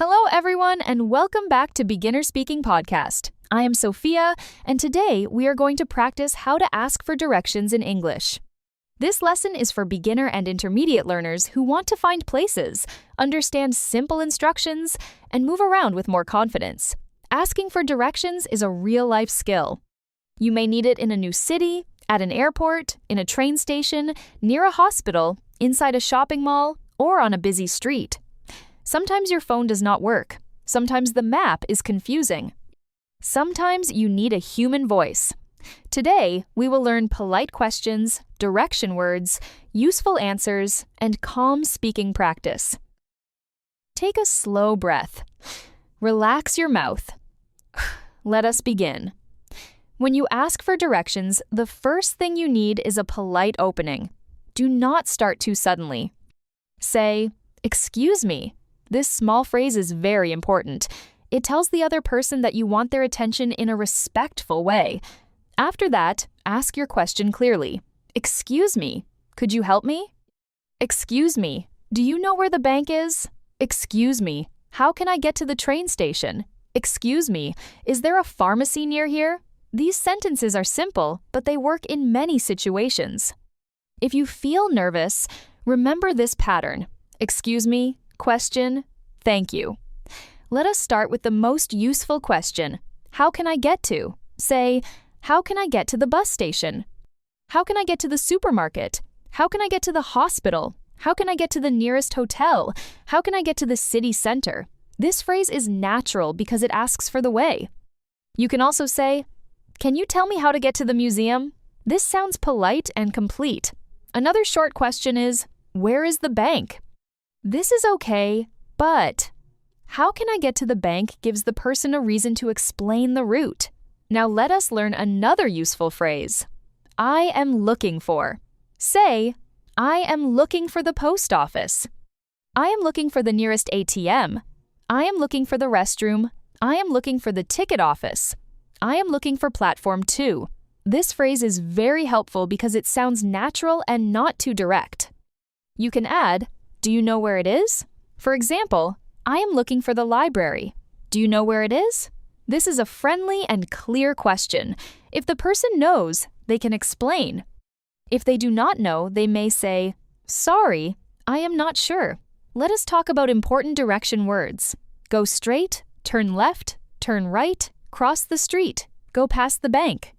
Hello, everyone, and welcome back to Beginner Speaking Podcast. I am Sophia, and today we are going to practice how to ask for directions in English. This lesson is for beginner and intermediate learners who want to find places, understand simple instructions, and move around with more confidence. Asking for directions is a real-life skill. You may need it in a new city, at an airport, in a train station, near a hospital, inside a shopping mall, or on a busy street. Sometimes your phone does not work. Sometimes the map is confusing. Sometimes you need a human voice. Today, we will learn polite questions, direction words, useful answers, and calm speaking practice. Take a slow breath. Relax your mouth. Let us begin. When you ask for directions, the first thing you need is a polite opening. Do not start too suddenly. Say, "Excuse me." This small phrase is very important. It tells the other person that you want their attention in a respectful way. After that, ask your question clearly. "Excuse me, could you help me?" "Excuse me, do you know where the bank is?" "Excuse me, how can I get to the train station?" "Excuse me, is there a pharmacy near here?" These sentences are simple, but they work in many situations. If you feel nervous, remember this pattern. Excuse me, question, thank you. Let us start with the most useful question. How can I get to? Say, how can I get to the bus station? How can I get to the supermarket? How can I get to the hospital? How can I get to the nearest hotel? How can I get to the city center? This phrase is natural because it asks for the way. You can also say, "Can you tell me how to get to the museum?" This sounds polite and complete. Another short question is, where is the bank? This is okay, but how can I get to the bank gives the person a reason to explain the route. Now let us learn another useful phrase. I am looking for. Say, I am looking for the post office. I am looking for the nearest ATM. I am looking for the restroom. I am looking for the ticket office. I am looking for platform 2. This phrase is very helpful because it sounds natural and not too direct. You can add, do you know where it is? For example, I am looking for the library. Do you know where it is? This is a friendly and clear question. If the person knows, they can explain. If they do not know, they may say, sorry, I am not sure. Let us talk about important direction words. Go straight, turn left, turn right, cross the street, go past the bank.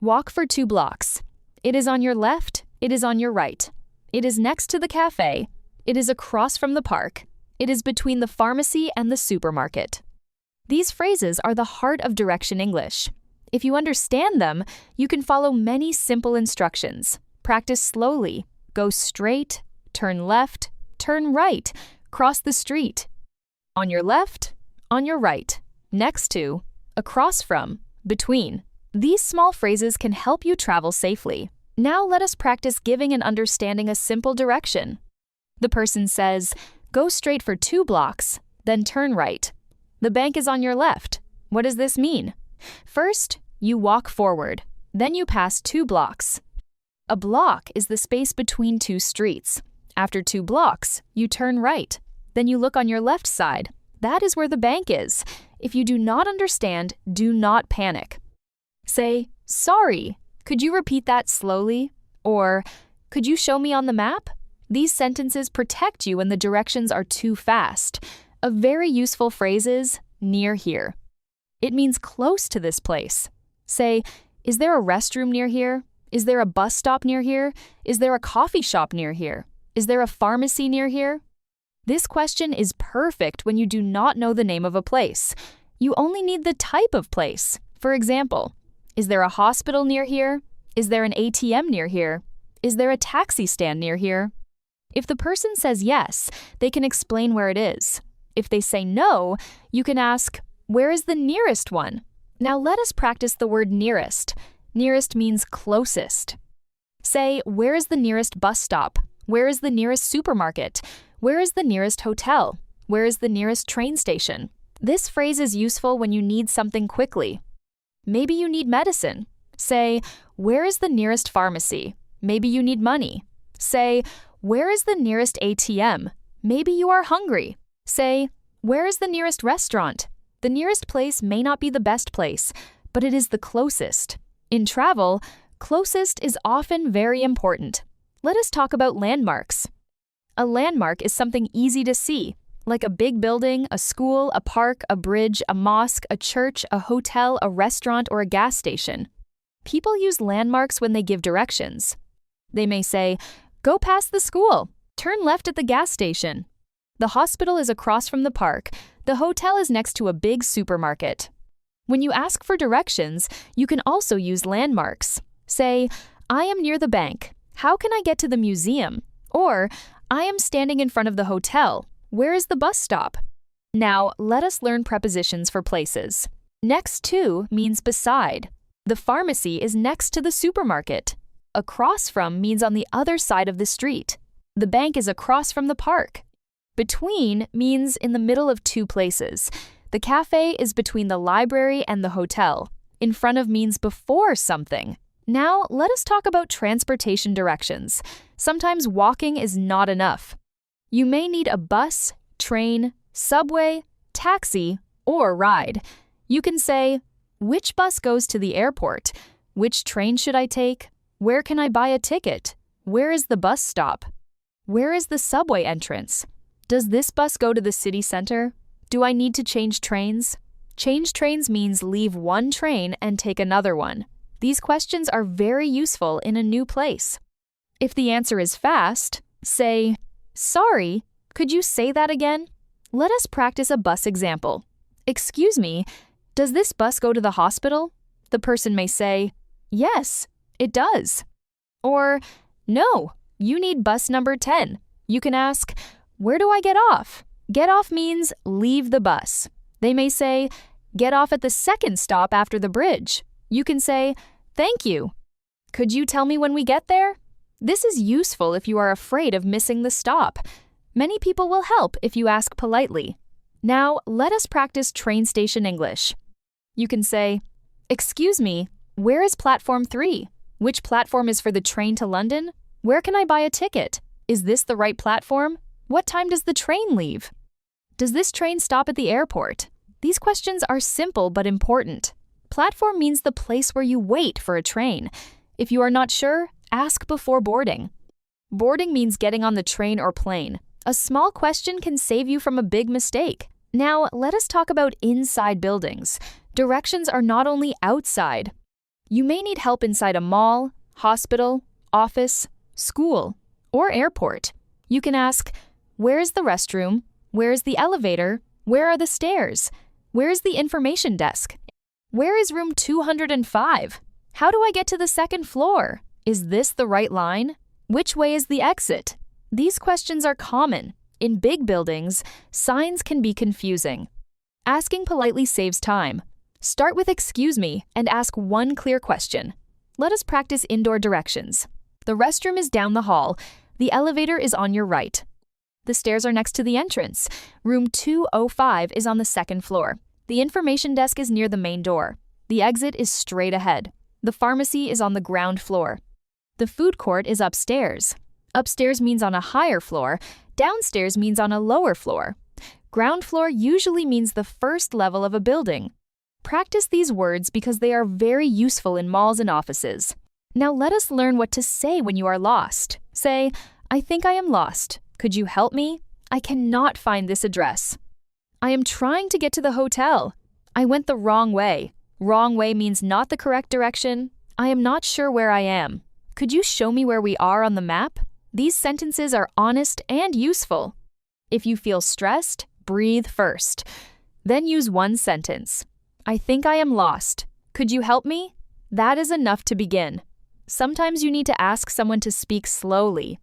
Walk for 2 blocks. It is on your left, it is on your right. It is next to the cafe. It is across from the park. It is between the pharmacy and the supermarket. These phrases are the heart of direction English. If you understand them, you can follow many simple instructions. Practice slowly. Go straight, turn left, turn right, cross the street. On your left, on your right, next to, across from, between. These small phrases can help you travel safely. Now let us practice giving and understanding a simple direction. The person says, go straight for 2 blocks, then turn right. The bank is on your left. What does this mean? First, you walk forward. Then you pass 2 blocks. A block is the space between 2 streets. After 2 blocks, you turn right. Then you look on your left side. That is where the bank is. If you do not understand, do not panic. Say, sorry, could you repeat that slowly? Or, could you show me on the map? These sentences protect you when the directions are too fast. A very useful phrase is, near here. It means close to this place. Say, is there a restroom near here? Is there a bus stop near here? Is there a coffee shop near here? Is there a pharmacy near here? This question is perfect when you do not know the name of a place. You only need the type of place. For example, is there a hospital near here? Is there an ATM near here? Is there a taxi stand near here? If the person says yes, they can explain where it is. If they say no, you can ask, where is the nearest one? Now let us practice the word nearest. Nearest means closest. Say, where is the nearest bus stop? Where is the nearest supermarket? Where is the nearest hotel? Where is the nearest train station? This phrase is useful when you need something quickly. Maybe you need medicine. Say, where is the nearest pharmacy? Maybe you need money. Say, where is the nearest ATM? Maybe you are hungry. Say, Where is the nearest restaurant? The nearest place may not be the best place, but it is the closest. In travel, closest is often very important. Let us talk about landmarks. A landmark is something easy to see, like a big building, a school, a park, a bridge, a mosque, a church, a hotel, a restaurant, or a gas station. People use landmarks when they give directions. They may say, "Go past the school, turn left at the gas station." The hospital is across from the park. The hotel is next to a big supermarket. When you ask for directions, you can also use landmarks. Say, "I am near the bank. How can I get to the museum?" Or, "I am standing in front of the hotel. Where is the bus stop?" Now, let us learn prepositions for places. Next to means beside. The pharmacy is next to the supermarket. Across from means on the other side of the street. The bank is across from the park. Between means in the middle of two places. The cafe is between the library and the hotel. In front of means before something. Now, let us talk about transportation directions. Sometimes walking is not enough. You may need a bus, train, subway, taxi, or ride. You can say, "Which bus goes to the airport? Which train should I take? Where can I buy a ticket? Where is the bus stop? Where is the subway entrance? Does this bus go to the city center? Do I need to change trains?" Change trains means leave one train and take another one. These questions are very useful in a new place. If the answer is fast, say, "Sorry, could you say that again?" Let us practice a bus example. "Excuse me, does this bus go to the hospital?" The person may say, "Yes, it does." Or, "No, you need bus number 10. You can ask, "Where do I get off?" Get off means leave the bus. They may say, "Get off at the second stop after the bridge." You can say, "Thank you. Could you tell me when we get there?" This is useful if you are afraid of missing the stop. Many people will help if you ask politely. Now, let us practice train station English. You can say, "Excuse me, where is platform 3? Which platform is for the train to London? Where can I buy a ticket? Is this the right platform? What time does the train leave? Does this train stop at the airport?" These questions are simple but important. Platform means the place where you wait for a train. If you are not sure, ask before boarding. Boarding means getting on the train or plane. A small question can save you from a big mistake. Now, let us talk about inside buildings. Directions are not only outside. You may need help inside a mall, hospital, office, school, or airport. You can ask, "Where is the restroom? Where is the elevator? Where are the stairs? Where is the information desk? Where is room 205? How do I get to the second floor? Is this the right line? Which way is the exit?" These questions are common. In big buildings, signs can be confusing. Asking politely saves time. Start with "Excuse me" and ask one clear question. Let us practice indoor directions. The restroom is down the hall. The elevator is on your right. The stairs are next to the entrance. Room 205 is on the second floor. The information desk is near the main door. The exit is straight ahead. The pharmacy is on the ground floor. The food court is upstairs. Upstairs means on a higher floor. Downstairs means on a lower floor. Ground floor usually means the first level of a building. Practice these words because they are very useful in malls and offices. Now let us learn what to say when you are lost. Say, "I think I am lost. Could you help me? I cannot find this address." "I am trying to get to the hotel. I went the wrong way." Wrong way means not the correct direction. "I am not sure where I am. Could you show me where we are on the map?" These sentences are honest and useful. If you feel stressed, breathe first. Then use one sentence. "I think I am lost. Could you help me?" That is enough to begin. Sometimes you need to ask someone to speak slowly.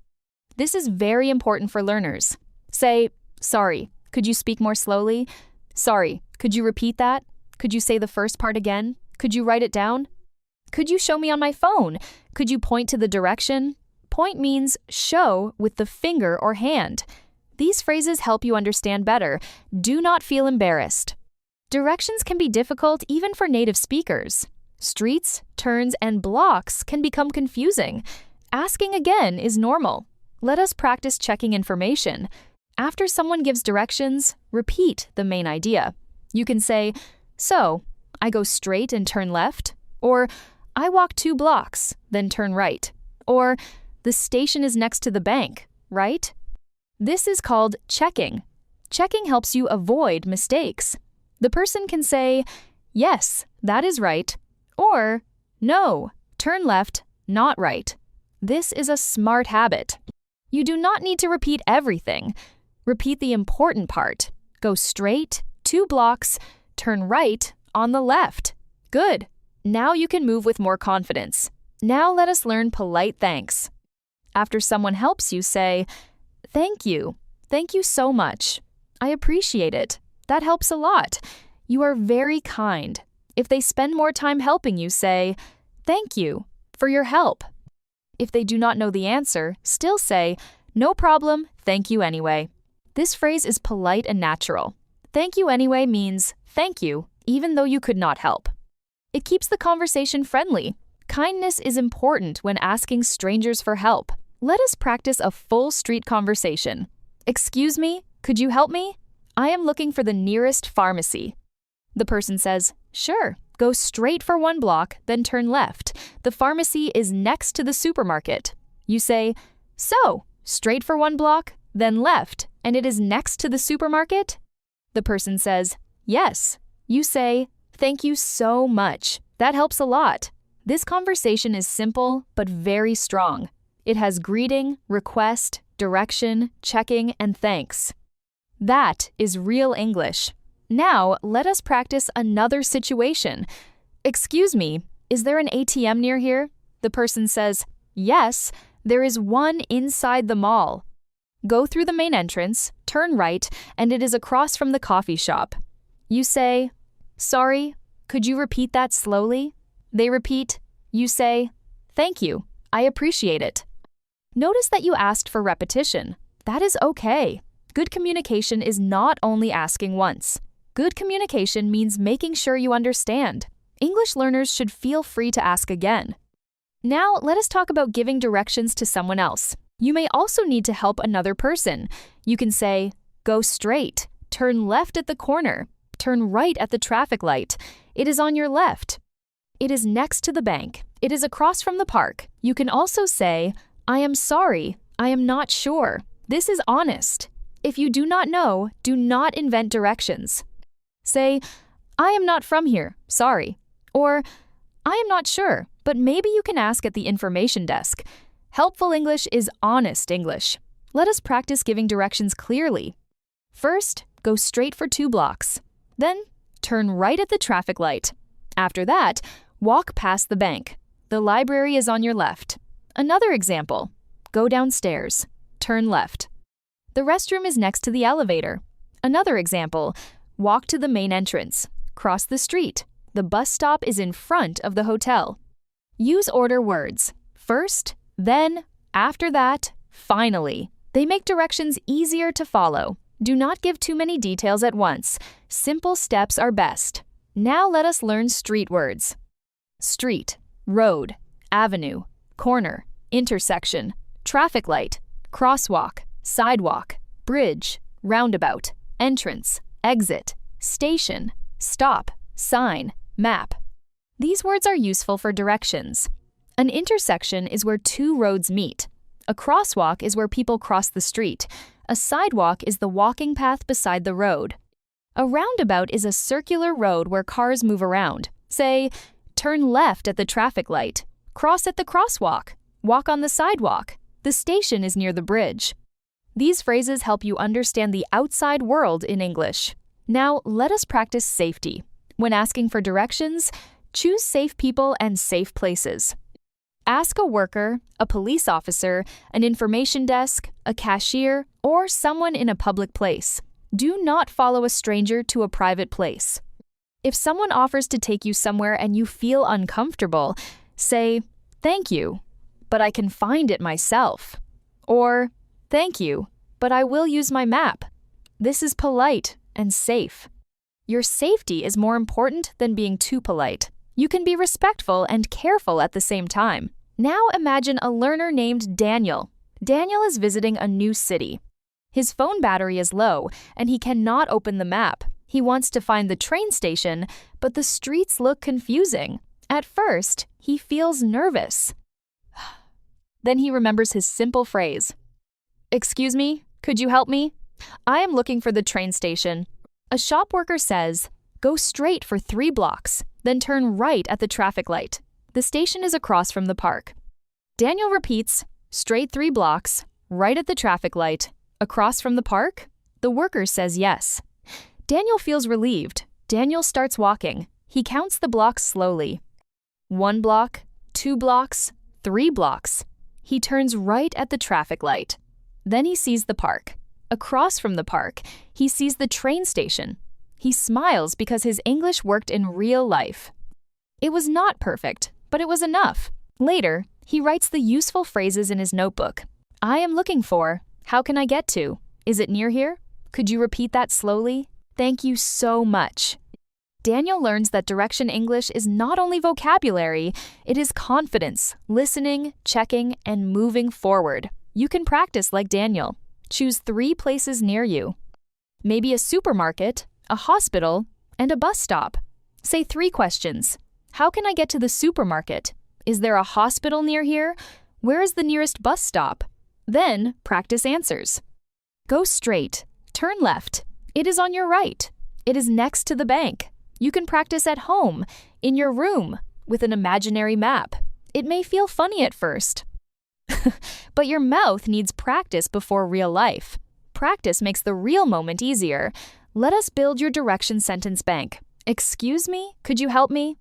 This is very important for learners. Say, "Sorry, could you speak more slowly?" "Sorry, could you repeat that?" "Could you say the first part again?" "Could you write it down?" "Could you show me on my phone?" "Could you point to the direction?" Point means show with the finger or hand. These phrases help you understand better. Do not feel embarrassed. Directions can be difficult even for native speakers. Streets, turns, and blocks can become confusing. Asking again is normal. Let us practice checking information. After someone gives directions, repeat the main idea. You can say, "So, I go straight and turn left," or "I walk 2 blocks, then turn right," or "The station is next to the bank, right?" This is called checking. Checking helps you avoid mistakes. The person can say, "Yes, that is right," or "No, turn left, not right." This is a smart habit. You do not need to repeat everything. Repeat the important part. Go straight, 2 blocks, turn right on the left. Good. Now you can move with more confidence. Now let us learn polite thanks. After someone helps you, say, "Thank you. Thank you so much. I appreciate it. That helps a lot. You are very kind." If they spend more time helping you, say, "Thank you for your help." If they do not know the answer, still say, "No problem, thank you anyway." This phrase is polite and natural. Thank you anyway means thank you, even though you could not help. It keeps the conversation friendly. Kindness is important when asking strangers for help. Let us practice a full street conversation. "Excuse me, could you help me? I am looking for the nearest pharmacy." The person says, "Sure, go straight for 1 block, then turn left. The pharmacy is next to the supermarket." You say, "So, straight for 1 block, then left, and it is next to the supermarket?" The person says, "Yes." You say, "Thank you so much. That helps a lot." This conversation is simple but very strong. It has greeting, request, direction, checking, and thanks. That is real English. Now, let us practice another situation. "Excuse me, is there an ATM near here?" The person says, "Yes, there is one inside the mall." Go through the main entrance, turn right, and it is across from the coffee shop. You say, "Sorry, could you repeat that slowly?" They repeat. You say, "Thank you, I appreciate it." Notice that you asked for repetition. That is okay. Good communication is not only asking once. Good communication means making sure you understand. English learners should feel free to ask again. Now, let us talk about giving directions to someone else. You may also need to help another person. You can say, "Go straight, turn left at the corner, turn right at the traffic light. It is on your left. It is next to the bank. It is across from the park." You can also say, "I am sorry, I am not sure." This is honest. If you do not know, do not invent directions. Say, "I am not from here, sorry." Or, "I am not sure, but maybe you can ask at the information desk." Helpful English is honest English. Let us practice giving directions clearly. First, go straight for 2 blocks. Then, turn right at the traffic light. After that, walk past the bank. The library is on your left. Another example, go downstairs. Turn left. The restroom is next to the elevator. Another example, walk to the main entrance. Cross the street. The bus stop is in front of the hotel. Use order words. First, then, after that, finally. They make directions easier to follow. Do not give too many details at once. Simple steps are best. Now let us learn street words. Street, road, avenue, corner, intersection, traffic light, crosswalk, sidewalk, bridge, roundabout, entrance, exit, station, stop, sign, map. These words are useful for directions. An intersection is where 2 roads meet. A crosswalk is where people cross the street. A sidewalk is the walking path beside the road. A roundabout is a circular road where cars move around. Say, turn left at the traffic light, cross at the crosswalk, walk on the sidewalk. The station is near the bridge. These phrases help you understand the outside world in English. Now, let us practice safety. When asking for directions, choose safe people and safe places. Ask a worker, a police officer, an information desk, a cashier, or someone in a public place. Do not follow a stranger to a private place. If someone offers to take you somewhere and you feel uncomfortable, say, "Thank you, but I can find it myself." Or, "Thank you, but I will use my map." This is polite and safe. Your safety is more important than being too polite. You can be respectful and careful at the same time. Now imagine a learner named Daniel. Daniel is visiting a new city. His phone battery is low, and he cannot open the map. He wants to find the train station, but the streets look confusing. At first, he feels nervous. Then he remembers his simple phrase. "Excuse me, could you help me? I am looking for the train station." A shop worker says, "Go straight for 3 blocks, then turn right at the traffic light. The station is across from the park." Daniel repeats, "Straight 3 blocks, right at the traffic light, across from the park?" The worker says yes. Daniel feels relieved. Daniel starts walking. He counts the blocks slowly. 1 block, 2 blocks, 3 blocks. He turns right at the traffic light. Then he sees the park. Across from the park, he sees the train station. He smiles because his English worked in real life. It was not perfect, but it was enough. Later, he writes the useful phrases in his notebook. "I am looking for," "How can I get to?" "Is it near here?" "Could you repeat that slowly?" "Thank you so much." Daniel learns that direction English is not only vocabulary, it is confidence, listening, checking, and moving forward. You can practice like Daniel. Choose 3 places near you. Maybe a supermarket, a hospital, and a bus stop. Say 3 questions. How can I get to the supermarket? Is there a hospital near here? Where is the nearest bus stop? Then practice answers. Go straight. Turn left. It is on your right. It is next to the bank. You can practice at home, in your room, with an imaginary map. It may feel funny at first. But your mouth needs practice before real life. Practice makes the real moment easier. Let us build your direction sentence bank. "Excuse me, could you help me?"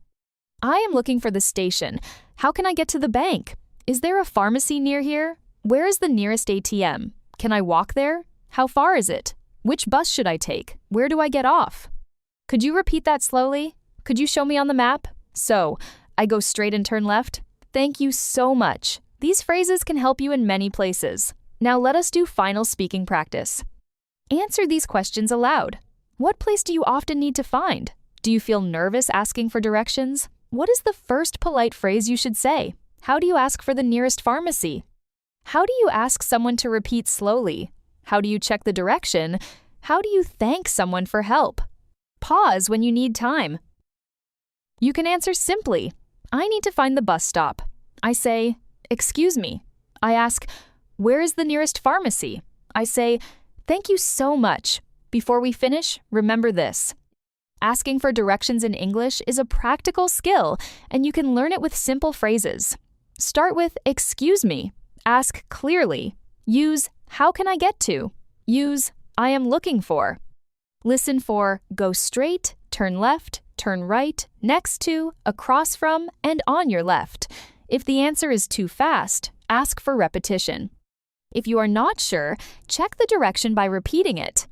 "I am looking for the station. How can I get to the bank? Is there a pharmacy near here? Where is the nearest ATM? Can I walk there? How far is it? Which bus should I take? Where do I get off?" Could you repeat that slowly? Could you show me on the map? So, I go straight and turn left? Thank you so much. These phrases can help you in many places. Now let us do final speaking practice. Answer these questions aloud. What place do you often need to find? Do you feel nervous asking for directions? What is the first polite phrase you should say? How do you ask for the nearest pharmacy? How do you ask someone to repeat slowly? How do you check the direction? How do you thank someone for help? Pause when you need time. You can answer simply. I need to find the bus stop. I say, "Excuse me." I ask, "Where is the nearest pharmacy?" I say, "Thank you so much." Before we finish, remember this. Asking for directions in English is a practical skill, and you can learn it with simple phrases. Start with "Excuse me." Ask clearly. Use "How can I get to?" Use "I am looking for." Listen for "Go straight," "Turn left," "Turn right," "Next to," "Across from," and "On your left." If the answer is too fast, ask for repetition. If you are not sure, check the direction by repeating it.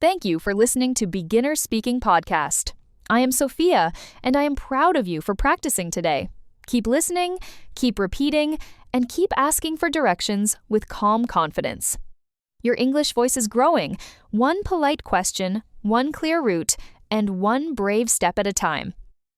Thank you for listening to Beginner Speaking Podcast. I am Sophia, and I am proud of you for practicing today. Keep listening, keep repeating, and keep asking for directions with calm confidence. Your English voice is growing, one polite question, one clear route, and one brave step at a time.